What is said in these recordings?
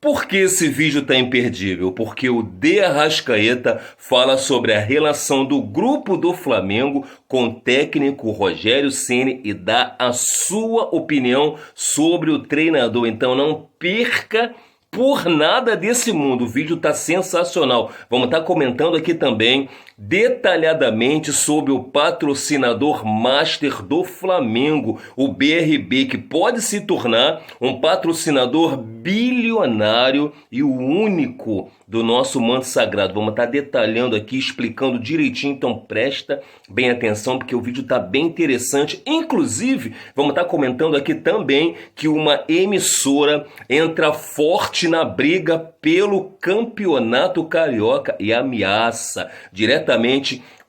Por que esse vídeo tá imperdível? Porque o De Arrascaeta fala sobre a relação do grupo do Flamengo com o técnico Rogério Ceni e dá a sua opinião sobre o treinador. Então não perca por nada desse mundo. O vídeo tá sensacional. Vamos estar comentando aqui também detalhadamente sobre o patrocinador master do Flamengo, o BRB, que pode se tornar um patrocinador bilionário e o único do nosso manto sagrado. Vamos estar detalhando aqui, explicando direitinho, então presta bem atenção porque o vídeo está bem interessante. Inclusive, vamos estar comentando aqui também que uma emissora entra forte na briga pelo campeonato carioca e ameaça diretamente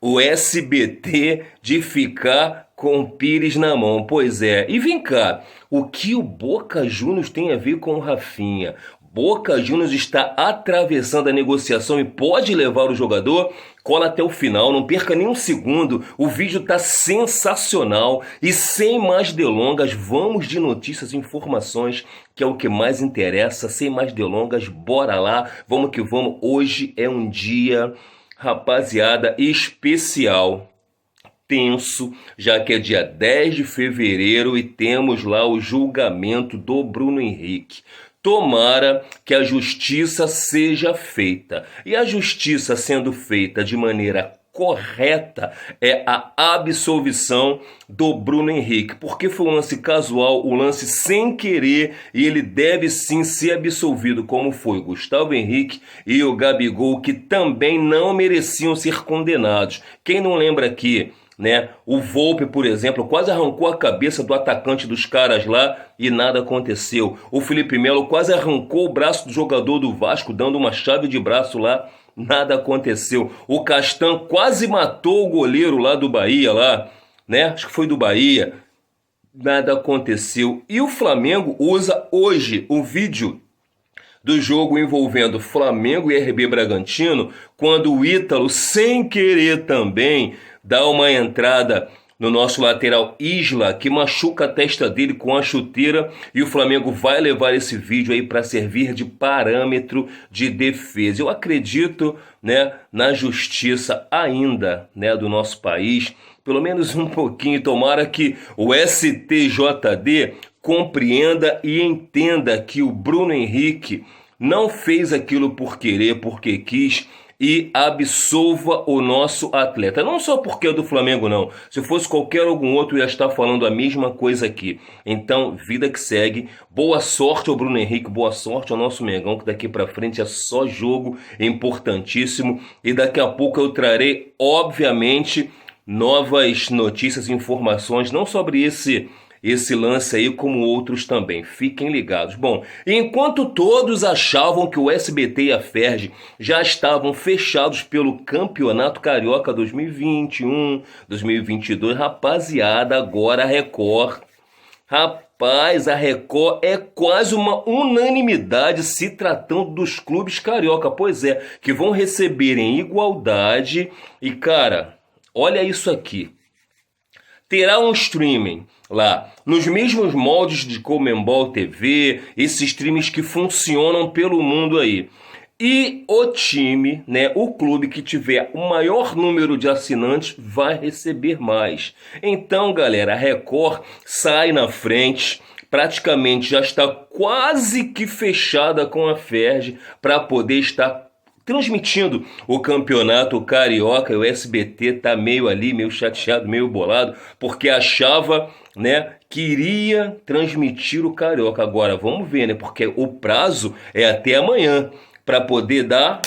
o SBT de ficar com o Pires na mão. Pois é, e vem cá, o que o Boca Juniors tem a ver com o Rafinha? Boca Juniors está atravessando a negociação e pode levar o jogador? Cola até o final, não perca nem um segundo, o vídeo está sensacional. E sem mais delongas, vamos de notícias e informações, que é o que mais interessa. Sem mais delongas, bora lá, vamos que vamos. Hoje é um dia, rapaziada, especial, tenso, já que é dia 10 de fevereiro e temos lá o julgamento do Bruno Henrique. Tomara que a justiça seja feita. E a justiça sendo feita de maneira correta é a absolvição do Bruno Henrique, porque foi um lance casual, um lance sem querer, e ele deve sim ser absolvido, como foi Gustavo Henrique e o Gabigol, que também não mereciam ser condenados. Quem não lembra aqui, né? O Volpe, por exemplo, quase arrancou a cabeça do atacante dos caras lá e nada aconteceu. O Felipe Melo quase arrancou o braço do jogador do Vasco, dando uma chave de braço lá, nada aconteceu. O Castan quase matou o goleiro lá do Bahia, lá, né? Acho que foi do Bahia, nada aconteceu. E o Flamengo usa hoje o vídeo do jogo envolvendo Flamengo e RB Bragantino, quando o Ítalo, sem querer também, dá uma entrada no nosso lateral Isla, que machuca a testa dele com a chuteira, e o Flamengo vai levar esse vídeo aí para servir de parâmetro de defesa. Eu acredito, né, na justiça ainda, né, do nosso país, pelo menos um pouquinho. Tomara que o STJD compreenda e entenda que o Bruno Henrique não fez aquilo por querer, porque quis, e absolva o nosso atleta. Não só porque é do Flamengo, não. Se fosse qualquer algum outro, eu ia estar falando a mesma coisa aqui. Então, vida que segue. Boa sorte ao Bruno Henrique, boa sorte ao nosso Mengão, que daqui pra frente é só jogo importantíssimo. E daqui a pouco eu trarei, obviamente, novas notícias e informações, não sobre esse lance aí, como outros também. Fiquem ligados. Bom, enquanto todos achavam que o SBT e a Ferg já estavam fechados pelo Campeonato Carioca 2021, 2022, rapaziada, agora a Record. Rapaz, a Record é quase uma unanimidade se tratando dos clubes carioca. Pois é, que vão receber em igualdade. E, cara, olha isso aqui. Terá um streaming lá, nos mesmos moldes de Comembol TV, esses streams que funcionam pelo mundo aí. E o time, né, o clube que tiver o maior número de assinantes vai receber mais. Então, galera, a Record sai na frente, praticamente já está quase que fechada com a Ferg para poder estar transmitindo o campeonato carioca. O SBT tá meio ali, meio chateado, meio bolado, porque achava, né, que iria transmitir o carioca. Agora vamos ver, né, porque o prazo é até amanhã para poder dar,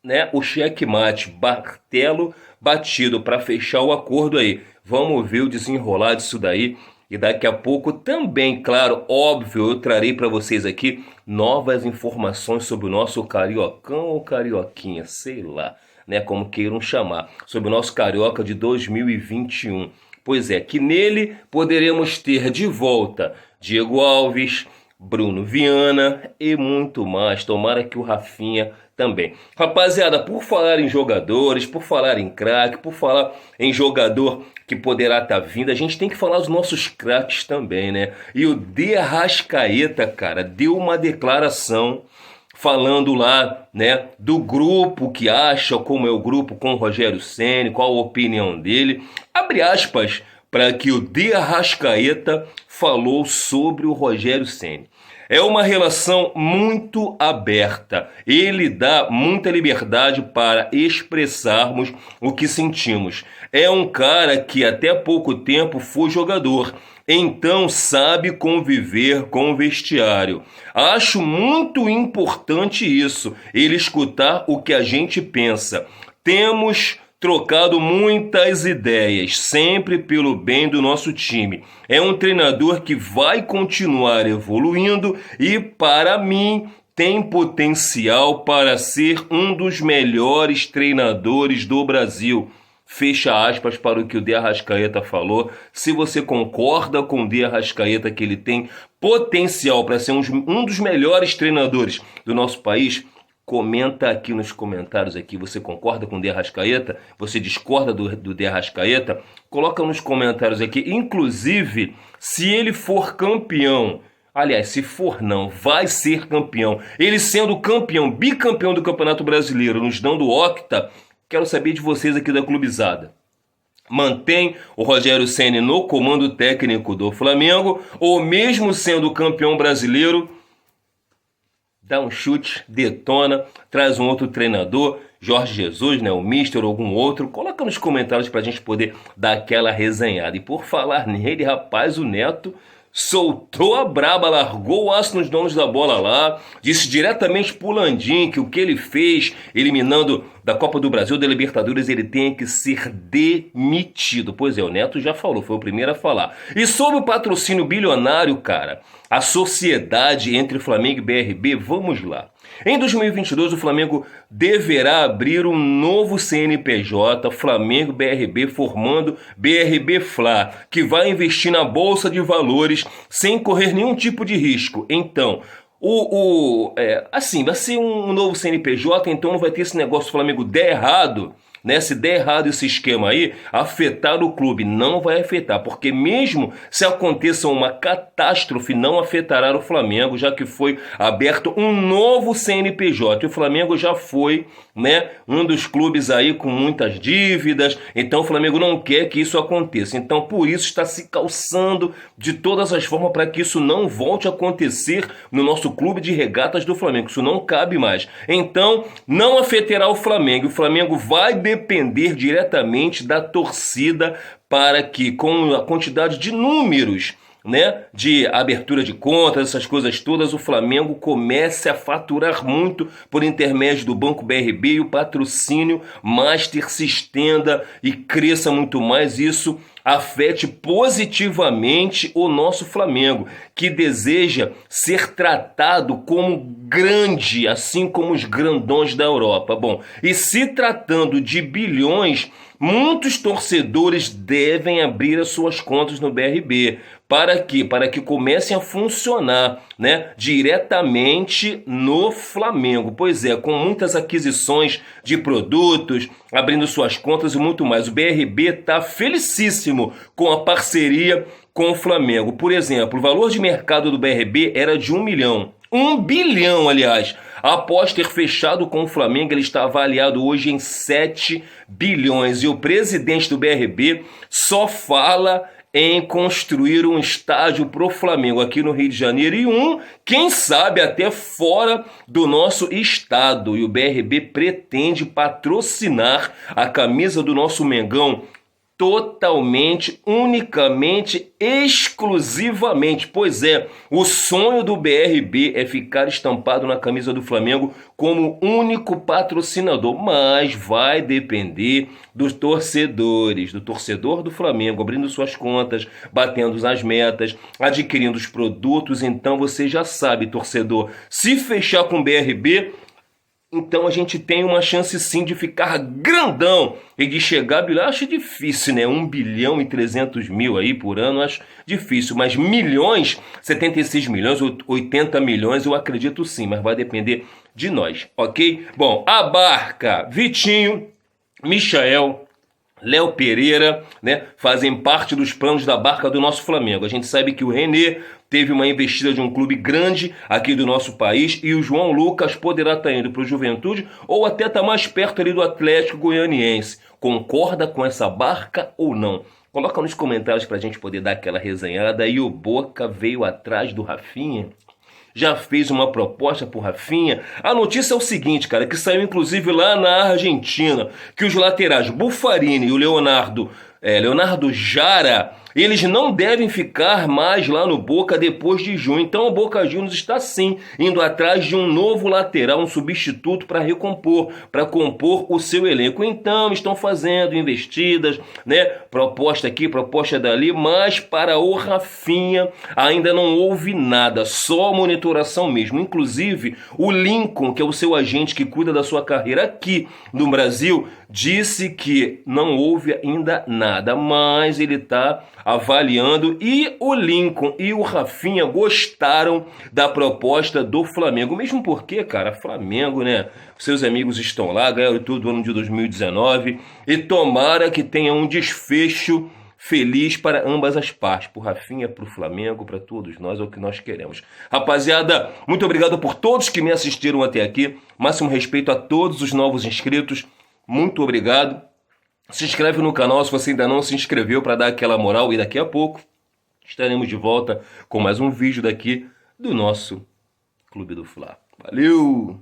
né, o checkmate, martelo batido para fechar o acordo aí. Vamos ver o desenrolar disso daí. E daqui a pouco também, claro, óbvio, eu trarei para vocês aqui novas informações sobre o nosso cariocão ou carioquinha, sei lá, né, como queiram chamar, sobre o nosso carioca de 2021. Pois é, que nele poderemos ter de volta Diego Alves, Bruno Viana e muito mais. Tomara que o Rafinha também. Rapaziada, por falar em jogadores, por falar em craque, por falar em jogador que poderá estar vindo, a gente tem que falar dos nossos craques também, né? E o De Arrascaeta, cara, deu uma declaração falando lá, né, do grupo que acha, como é o grupo com o Rogério Ceni, qual a opinião dele. Abre aspas para que o De Arrascaeta falou sobre o Rogério Ceni. É uma relação muito aberta. Ele dá muita liberdade para expressarmos o que sentimos. É um cara que até pouco tempo foi jogador, então sabe conviver com o vestiário. Acho muito importante isso, ele escutar o que a gente pensa. Temos trocado muitas ideias, sempre pelo bem do nosso time. É um treinador que vai continuar evoluindo e, para mim, tem potencial para ser um dos melhores treinadores do Brasil. Fecha aspas para o que o De Arrascaeta falou. Se você concorda com o De Arrascaeta que ele tem potencial para ser um dos melhores treinadores do nosso país, comenta aqui nos comentários aqui. Você concorda com o De Arrascaeta? Você discorda do De Arrascaeta? Coloca nos comentários aqui. Inclusive, se ele for campeão, aliás, se for não, vai ser campeão. Ele sendo campeão, bicampeão do Campeonato Brasileiro, nos dando octa, quero saber de vocês aqui da Clubizada. Mantém o Rogério Ceni no comando técnico do Flamengo ou mesmo sendo campeão brasileiro, dá um chute, detona, traz um outro treinador, Jorge Jesus, né, o Mister ou algum outro, coloca nos comentários pra gente poder dar aquela resenhada. E por falar nele, rapaz, o Neto soltou a braba, largou o aço nos donos da bola lá, disse diretamente pro Landim que o que ele fez, eliminando da Copa do Brasil, da Libertadores, ele tem que ser demitido. Pois é, o Neto já falou, foi o primeiro a falar. E sobre o patrocínio bilionário, cara, a sociedade entre Flamengo e BRB, vamos lá. Em 2022, o Flamengo deverá abrir um novo CNPJ, Flamengo BRB, formando BRB Fla, que vai investir na Bolsa de Valores sem correr nenhum tipo de risco. Então, assim, vai ser um novo CNPJ, então não vai ter esse negócio do Flamengo der errado, né? Se der errado esse esquema aí, afetar o clube. Não vai afetar, porque mesmo se aconteça uma catástrofe, não afetará o Flamengo, já que foi aberto um novo CNPJ. E o Flamengo já foi, né, um dos clubes aí com muitas dívidas, então o Flamengo não quer que isso aconteça. Então por isso está se calçando de todas as formas para que isso não volte a acontecer no nosso clube de regatas do Flamengo. Isso não cabe mais. Então não afetará o Flamengo. O Flamengo vai depender diretamente da torcida para que, com a quantidade de números, né, de abertura de contas, essas coisas todas, o Flamengo comece a faturar muito por intermédio do Banco BRB e o patrocínio Master se estenda e cresça muito mais. Isso afete positivamente o nosso Flamengo, que deseja ser tratado como grande, assim como os grandões da Europa. Bom, e se tratando de bilhões, muitos torcedores devem abrir as suas contas no BRB. Para quê? Para que comecem a funcionar, né, diretamente no Flamengo. Pois é, com muitas aquisições de produtos, abrindo suas contas e muito mais. O BRB está felicíssimo com a parceria com o Flamengo. Por exemplo, o valor de mercado do BRB era de 1 milhão. 1 bilhão, aliás. Após ter fechado com o Flamengo, ele está avaliado hoje em 7 bilhões. E o presidente do BRB só fala em construir um estádio pro Flamengo aqui no Rio de Janeiro e quem sabe até fora do nosso estado. E o BRB pretende patrocinar a camisa do nosso Mengão totalmente, unicamente, exclusivamente. Pois é, o sonho do BRB é ficar estampado na camisa do Flamengo como único patrocinador, mas vai depender dos torcedores, do torcedor do Flamengo, abrindo suas contas, batendo as metas, adquirindo os produtos. Então você já sabe, torcedor, se fechar com o BRB, Então a gente tem uma chance sim de ficar grandão e de chegar a bilhão. Acho difícil, né? 1.300.000.000 aí por ano, acho difícil. Mas milhões, 76 milhões, 80 milhões, eu acredito sim, mas vai depender de nós, ok? Bom, a Barca, Vitinho, Michael, Léo Pereira, né, fazem parte dos planos da Barca do nosso Flamengo. A gente sabe que o René teve uma investida de um clube grande aqui do nosso país e o João Lucas poderá estar indo para o Juventude ou até estar mais perto ali do Atlético Goianiense. Concorda com essa Barca ou não? Coloca nos comentários para a gente poder dar aquela resenhada. E o Boca veio atrás do Rafinha? Já fez uma proposta pro Rafinha? A notícia é o seguinte, cara, que saiu inclusive lá na Argentina, que os laterais Buffarini e o Leonardo Jara, eles não devem ficar mais lá no Boca depois de junho. Então o Boca Juniors está sim indo atrás de um novo lateral, um substituto para compor o seu elenco. Então estão fazendo investidas, né? Proposta aqui, proposta dali, mas para o Rafinha ainda não houve nada, só monitoração mesmo. Inclusive o Lincoln, que é o seu agente que cuida da sua carreira aqui no Brasil, disse que não houve ainda nada, mas ele está avaliando. E o Lincoln e o Rafinha gostaram da proposta do Flamengo, mesmo porque, cara, Flamengo, né? Seus amigos estão lá, ganharam tudo no ano de 2019 e tomara que tenha um desfecho feliz para ambas as partes, pro Rafinha, pro Flamengo, para todos nós, é o que nós queremos. Rapaziada, muito obrigado por todos que me assistiram até aqui, máximo respeito a todos os novos inscritos, muito obrigado. Se inscreve no canal se você ainda não se inscreveu para dar aquela moral e daqui a pouco estaremos de volta com mais um vídeo daqui do nosso Clube do Fla. Valeu!